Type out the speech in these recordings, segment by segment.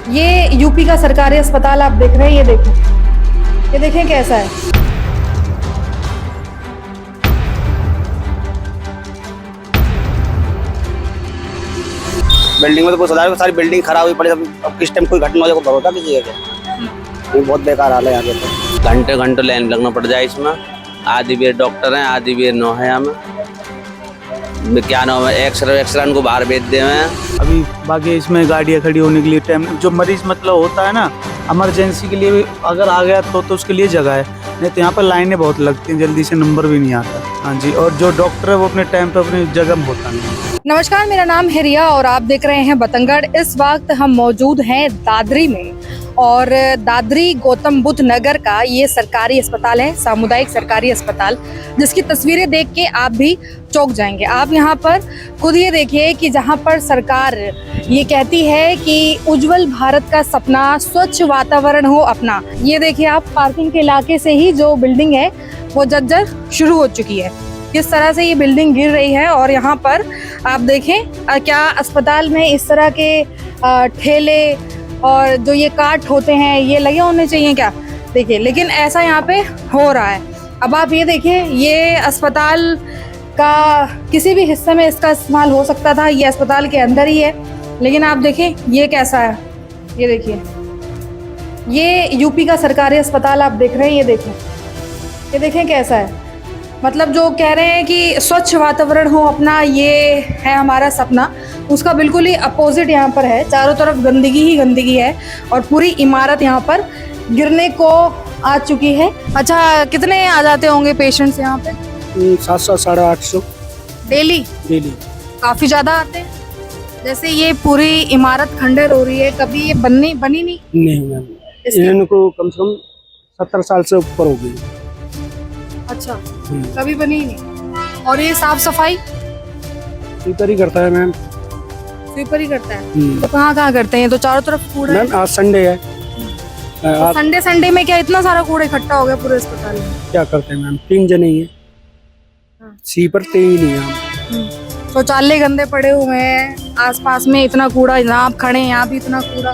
ये यूपी का सरकारी अस्पताल आप देख रहे हैं, ये देखें कैसा है। बिल्डिंग में तो कुछ सुधार, सारी बिल्डिंग खराब हुई पड़ी। अब किस टाइम कोई घटना हो जाए, कोई भरोसा किसी जगह। ये बहुत बेकार हाल है यहाँ के। तो घंटे घंटे लाइन लगना पड़ जाए इसमें। आधी बेर डॉक्टर हैं, आधी बेर नो है। हमें क्या नाम है, एक्सरे को बाहर भेज दे हैं। अभी बाकी इसमें गाड़ियाँ खड़ी होने के लिए टाइम, जो मरीज मतलब होता है ना इमरजेंसी के लिए भी अगर आ गया तो उसके लिए जगह है, नहीं तो यहाँ पर लाइनें बहुत लगती हैं, जल्दी से नंबर भी नहीं आता। हाँ जी, और जो डॉक्टर है वो अपने टाइम पे अपनी जगह में होता नहीं। नमस्कार, मेरा नाम है रिया और आप देख रहे हैं बतंगड़। इस वक्त हम मौजूद हैं दादरी में और दादरी गौतम बुद्ध नगर का ये सरकारी अस्पताल है, सामुदायिक सरकारी अस्पताल, जिसकी तस्वीरें देख के आप भी चौंक जाएंगे। आप यहाँ पर खुद ये देखिए कि जहाँ पर सरकार ये कहती है कि उज्जवल भारत का सपना, स्वच्छ वातावरण हो अपना। ये देखिए आप, पार्किंग के इलाके से ही जो बिल्डिंग है वो जर्जर शुरू हो चुकी है। किस तरह से ये बिल्डिंग गिर रही है और यहाँ पर आप देखें क्या अस्पताल में इस तरह के ठेले और जो ये काट होते हैं ये लगे होने चाहिए क्या? देखिए, लेकिन ऐसा यहाँ पे हो रहा है। अब आप ये देखिए, ये अस्पताल का किसी भी हिस्से में इसका इस्तेमाल हो सकता था, ये अस्पताल के अंदर ही है, लेकिन आप देखें ये कैसा है। ये देखिए, ये यूपी का सरकारी अस्पताल आप देख रहे हैं, ये देखें कैसा है। मतलब जो कह रहे हैं कि स्वच्छ वातावरण हो अपना, ये है हमारा सपना, उसका बिल्कुल ही अपोजिट यहाँ पर है। चारों तरफ गंदगी ही गंदगी है और पूरी इमारत यहाँ पर गिरने को आ चुकी है। अच्छा, कितने आ जाते होंगे पेशेंट्स यहाँ पे? 700 साढ़े 800 डेली? काफी ज्यादा आते हैं। जैसे ये पूरी इमारत खंडर हो रही है, कभी ये बनी नहीं? नहीं मैम, इनको कम से कम 70 साल से ऊपर हो गई। अच्छा, कभी बनी ही नहीं। और ये साफ सफाई स्वीपर ही करता है मैम। स्वीपर ही करता है? तो कहाँ करते हैं? तो चारों तरफ कूड़ा मैम आज संडे है। तो संडे में क्या इतना सारा कूड़ा इकट्ठा हो गया पूरे अस्पताल में? क्या करते हैं मैम, 3 जने ही है, स्वीपर 3 ही नहीं है। शौचालय गंदे पड़े हुए हैं, आसपास में इतना कूड़ा, यहाँ आप खड़े हैं यहाँ भी इतना कूड़ा।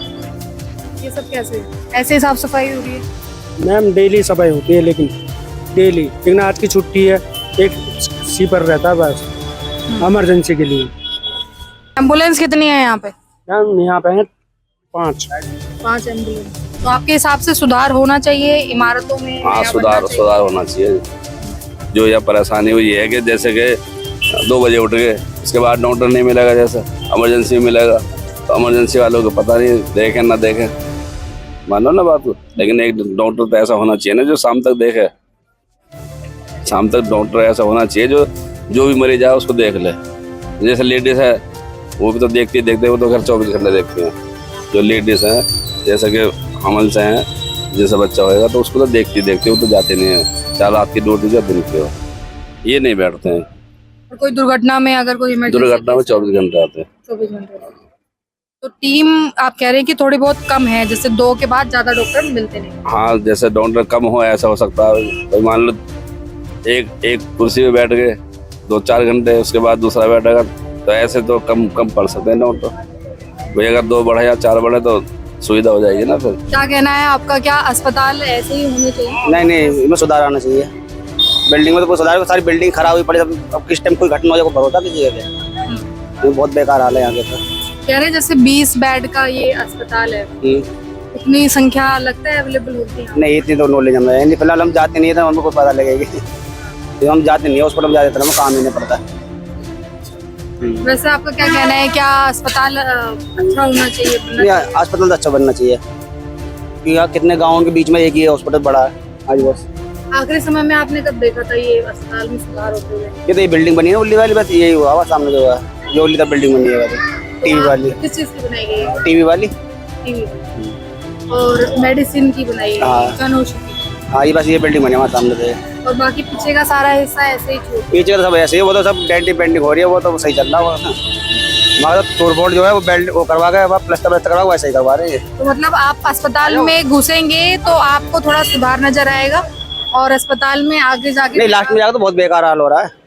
ये सब कैसे ऐसे साफ सफाई हो रही है? मैम डेली सफाई होती है, लेकिन आज की छुट्टी है, एक स्वीपर रहता है बस इमरजेंसी के लिए। एम्बुलेंस कितनी है यहाँ पे? मैम यहाँ पे है 5 एम्बुलेंस। तो आपके हिसाब से सुधार होना चाहिए इमारतों में? हाँ, सुधार होना चाहिए। जो यह परेशानी हुई है कि जैसे कि 2 बजे उठ गए, इसके बाद डॉक्टर नहीं मिलेगा, जैसे इमरजेंसी में मिलेगा, तो इमरजेंसी वालों को पता नहीं देखें ना देखें, मानो ना बात को। लेकिन एक डॉक्टर तो ऐसा होना चाहिए ना जो शाम तक देखे। शाम तक डॉक्टर ऐसा होना चाहिए जो भी मरीज आए उसको देख ले। जैसे लेडीज है वो भी तो देखते वो तो घर 24 घंटे देखती हैं। जो लेडीज हैं जैसे कि हमल से हैं, जैसे बच्चा होएगा तो उसको तो देखते वो तो जाते नहीं है। 4 रात की ड्यूटी या दिन की हो, ये नहीं बैठते हैं। और कोई दुर्घटना में अगर कोई दुर्घटना में 24 घंटे आते हैं। 24 घंटे। तो टीम आप कह रहे हैं कि थोड़ी बहुत कम है, जैसे 2 के बाद ज्यादा डॉक्टर मिलते नहीं? हाँ, जैसे डॉक्टर कम हो ऐसा हो सकता है। तो मान लो एक कुर्सी पे बैठ गए 2-4 घंटे, उसके बाद दूसरा बैठेगा, तो ऐसे तो कम पड़ सकते हैं डॉक्टर भाई। अगर 2 बढ़े या 4 बढ़े तो सुविधा हो जाएगी ना। फिर क्या कहना है आपका, क्या अस्पताल ऐसे ही होने चाहिए? नहीं, इसमें सुधार आना चाहिए। बिल्डिंग में तो कुछ सुधार, सारी बिल्डिंग खराब हुई पड़ी। अब किस टाइम कोई घटना हो जाए, कोई भरोसा किसी जगह। ये बहुत बेकार हाल है यहाँ के। तो कह रहे हैं जैसे 20 बेड का ये अस्पताल है, इतनी संख्या लगता है अवेलेबल होती है? नहीं, इतनी तो नॉलेज हमें है नहीं। फिलहाल हम जाते नहीं है, हमको कोई पता लगेगी। तो हम जाते नहीं है हॉस्पिटल में, जाते हमें काम ही नहीं पड़ता। वैसे आपका क्या कहना है, क्या अस्पताल अच्छा होना चाहिए? अस्पताल तो अच्छा बनना चाहिए कि यहाँ कितने गाँव के बीच में एक ही हॉस्पिटल बड़ा है आज बस। आखिरी समय में आपने कब देखा था ये अस्पताल में सुधार होते हुए? ये तो ये बिल्डिंग बनी है उल्ली वाली, बस यही हुआ हुआ सामने जो है, ये उल्ली तक बिल्डिंग बनी है टीवी वाली। किस चीज की बनाई गई है? टीवी वाली। और मेडिसिन की बनाई गई? हाँ, ये बस ये बिल्डिंग बनी हमारे सामने से। और बाकी पीछे का सारा हिस्सा ऐसे ही छोड़? पीछे का सब ऐसे ही, वो तो सब पेंटिंग हो रही है, वो तो सही चल रहा है। हमारा तोड़ फोड़ जो है वो बेल्ट वो करवा के प्लास्टर करवा वैसे ही करवा रहे हैं। तो मतलब आप अस्पताल में घुसेंगे तो आपको थोड़ा सुधार नजर आएगा और अस्पताल में आगे जाके नहीं, लास्ट में जाकर तो बहुत बेकार हाल हो रहा है।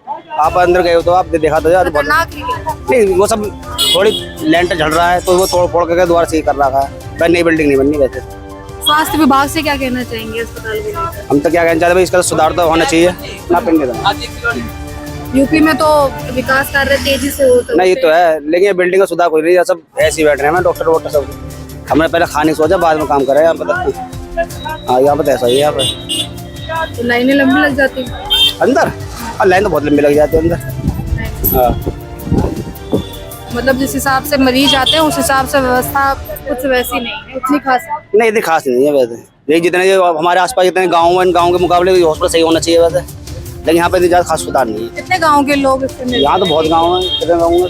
आप अंदर गए हो तो आपने देखा तो यार नहीं, वो सब थोड़ी लेंटर झड़ रहा है तो वो तोड़ फोड़ करके दोबारा सही कर रहा है। भाई नई बिल्डिंग नहीं बननी वैसे। स्वास्थ्य विभाग से क्या कहना चाहेंगे अस्पताल को लेकर? हम तो क्या कहना चाहते भाई, इसका सुधार तो होना चाहिए ना यूपी में तो विकास कार्य तेजी से होता नहीं, ये तो है, लेकिन ये बिल्डिंग का सुधार कोई नहीं है, सब ऐसे ही बैठ रहे हैं डॉक्टर वॉक्टर सब। हमने पहले खाने सोचा, बाद में काम करें यहाँ पर। हाँ यहाँ पर ऐसा ही है यहाँ पर। तो लाइनें लंबी लग जाती हैं अंदर, लाइन तो बहुत लंबी लग जाती है अंदर। हाँ मतलब जिस हिसाब से मरीज आते हैं उस हिसाब से व्यवस्था कुछ वैसी नहीं है, उतनी खास नहीं, इतनी खास नहीं है वैसे। ये जितने हमारे आसपास जितने गाँव हैं, गाँव के मुकाबले हॉस्पिटल सही होना चाहिए वैसे, लेकिन यहाँ पे इतनी ज्यादा खास सुधार नहीं है। कितने गांव के लोग इससे मिलते हैं? यहाँ तो बहुत गाँव है। कितने गाँव है?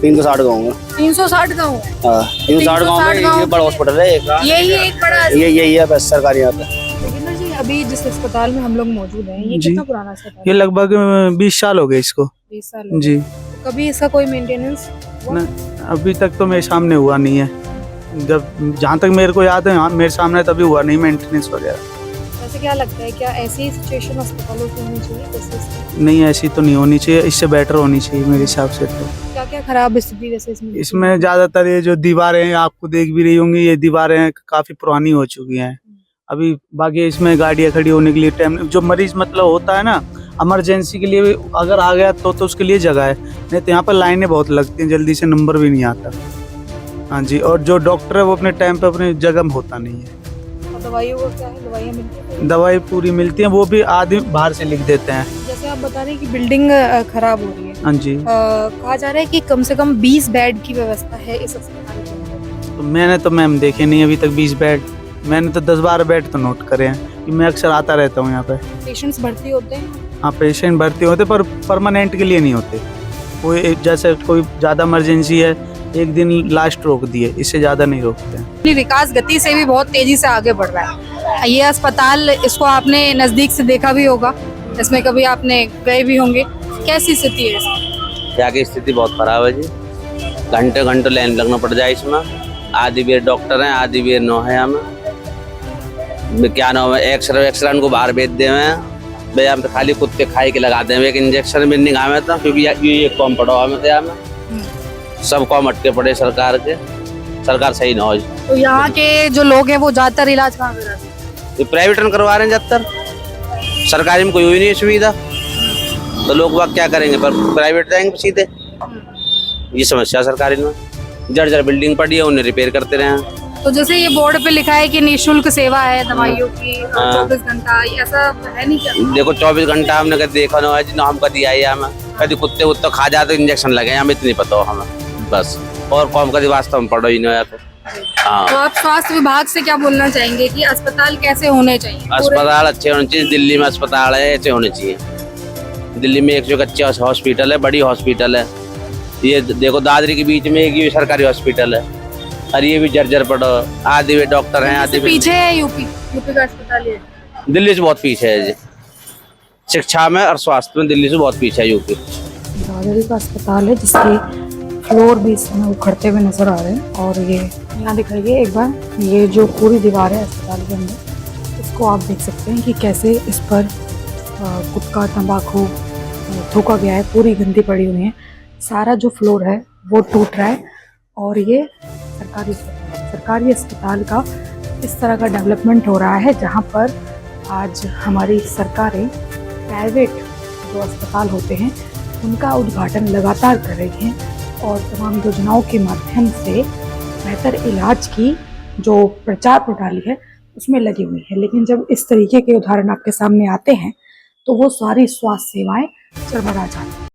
360 गाँव है। 360 गाँव है। हाँ 360 गाँव में ये बड़ा हॉस्पिटल है। यही एक बड़ा यही है बस सरकारी यहाँ पे। लेकिन जी अभी जिस अस्पताल में हम लोग मौजूद हैं, ये जी। कितना पुराना अस्पताल ये लगभग 20 साल हो गए इसको। 20 साल हो जी गए। कभी इसका कोई मेंटेनेंस न, अभी तक तो मेरे सामने हुआ नहीं है। जब जहाँ तक मेरे को याद है, हाँ मेरे सामने तभी हुआ नहीं मेंटेनेंस वगैरह। वैसे क्या लगता है, क्या ऐसी सिचुएशन अस्पतालों की होनी चाहिए जैसे इसकी? नहीं, ऐसी तो नहीं होनी चाहिए, इससे बेटर होनी चाहिए मेरे हिसाब से। तो क्या क्या खराब स्थिति वैसे इसमें ज्यादातर ये जो दीवारें हैं, आपको देख भी रही होंगी, ये दीवारें काफी पुरानी हो चुकी हैं अभी। बाकी इसमें गाड़ियाँ खड़ी होने के लिए टाइम, जो मरीज मतलब होता है ना इमरजेंसी के लिए भी अगर आ गया तो उसके लिए जगह है, नहीं तो यहाँ पर लाइनें बहुत लगती हैं, जल्दी से नंबर भी नहीं आता। हाँ जी, और जो डॉक्टर है वो अपने टाइम पे अपनी जगह में होता नहीं है। और दवाइयों का क्या है, दवाइयाँ मिलती हैं? दवाई पूरी मिलती है, वो भी आदमी बाहर से लिख देते हैं। जैसे आप बता रहे हैं कि बिल्डिंग खराब हो रही है, हाँ जी, कहा जा रहा है कि कम से कम 20 बेड की व्यवस्था है इस अस्पताल के अंदर। तो मैंने तो मैम देखे नहीं अभी तक 20 बेड, मैंने तो 10-12 बेड तो नोट करे हैं कि मैं अक्सर आता रहता हूँ यहाँ पे। पेशेंट्स भर्ती होते हैं? हाँ पेशेंट भर्ती होते पर परमानेंट के लिए नहीं होते। कोई जैसे कोई ज़्यादा इमरजेंसी है, एक दिन लास्ट रोक दिए, इससे ज़्यादा नहीं रोकते हैं। अपनी विकास गति से भी बहुत तेजी से आगे बढ़ रहा है ये अस्पताल। इसको आपने नजदीक से देखा भी होगा, इसमें कभी आपने गए भी होंगे, कैसी स्थिति है इसकी? यहाँ की स्थिति बहुत खराब है जी। घंटे घंटे लाइन लगना पड़ जाए इसमें। आधी बेर डॉक्टर हैं, आधी बेर नो है। हमें क्या नाम है, एक्सरे को बाहर भेज दे भाई, हम तो खाली कुत्ते खाई के लगा दें एक इंजेक्शन भी नहीं हमें तो, क्योंकि ये कम पड़ा हमें तो हमें सब कम अटके पड़े सरकार के। सरकार सही ना हो। तो यहाँ के जो लोग हैं वो ज्यादातर इलाज कहाँ कराते हैं? ये प्राइवेट में करवा रहे हैं ज्यादातर, सरकारी में कोई हुई नहीं है सुविधा, तो लोग वहाँ क्या करेंगे, पर प्राइवेट जाएंगे सीधे। ये समस्या सरकारी में, जर्जर बिल्डिंग पड़ी है, उन्हें रिपेयर करते रहे। तो जैसे ये बोर्ड पे लिखा है कि निःशुल्क सेवा है दवाइयों की 24 घंटा, ऐसा है नहीं क्या? देखो 24 घंटा हमने कभी देखा ना है, हम कभी आई है हमें, कभी कुत्ते उत्ते खा जाते इंजेक्शन लगे, हमें इतनी पता हो हमें बस, और कौन कभी वास्तव में पढ़ो ही नहीं तो। हाँ, तो आप स्वास्थ्य विभाग से क्या बोलना चाहेंगे कि अस्पताल कैसे होने चाहिए? अस्पताल अच्छे होने चाहिए। दिल्ली में अस्पताल है ऐसे होने चाहिए। दिल्ली में एक जो अच्छा हॉस्पिटल है, बड़ी हॉस्पिटल है। ये देखो दादरी के बीच में एक ये सरकारी हॉस्पिटल है, और ये भी जर्जर पड़ो, आधे वे डॉक्टर हैं, आधे पीछे है यूपी का अस्पताल है। दिल्ली से बहुत पीछे है जी, शिक्षा में और स्वास्थ्य में दिल्ली से बहुत पीछे है यूपी। दादरी का अस्पताल है जिसके फ्लोर भी इस समय उखड़ते हुए नजर आ रहे हैं। और ये यहाँ दिखाइए एक बार, ये जो पूरी दीवार है अस्पताल के अंदर, इसको आप देख सकते हैं कि कैसे इस पर गुटखा तंबाकू थूका गया है, पूरी गंदी पड़ी हुई है। सारा जो फ्लोर है वो टूट रहा है। और ये सरकारी अस्पताल का इस तरह का डेवलपमेंट हो रहा है, जहाँ पर आज हमारी सरकारें प्राइवेट जो अस्पताल होते हैं उनका उद्घाटन लगातार कर रही हैं और तमाम योजनाओं के माध्यम से बेहतर इलाज की जो प्रचार प्रणाली है उसमें लगी हुई है। लेकिन जब इस तरीके के उदाहरण आपके सामने आते हैं तो वो सारी स्वास्थ्य सेवाएं चरमरा जाती हैं।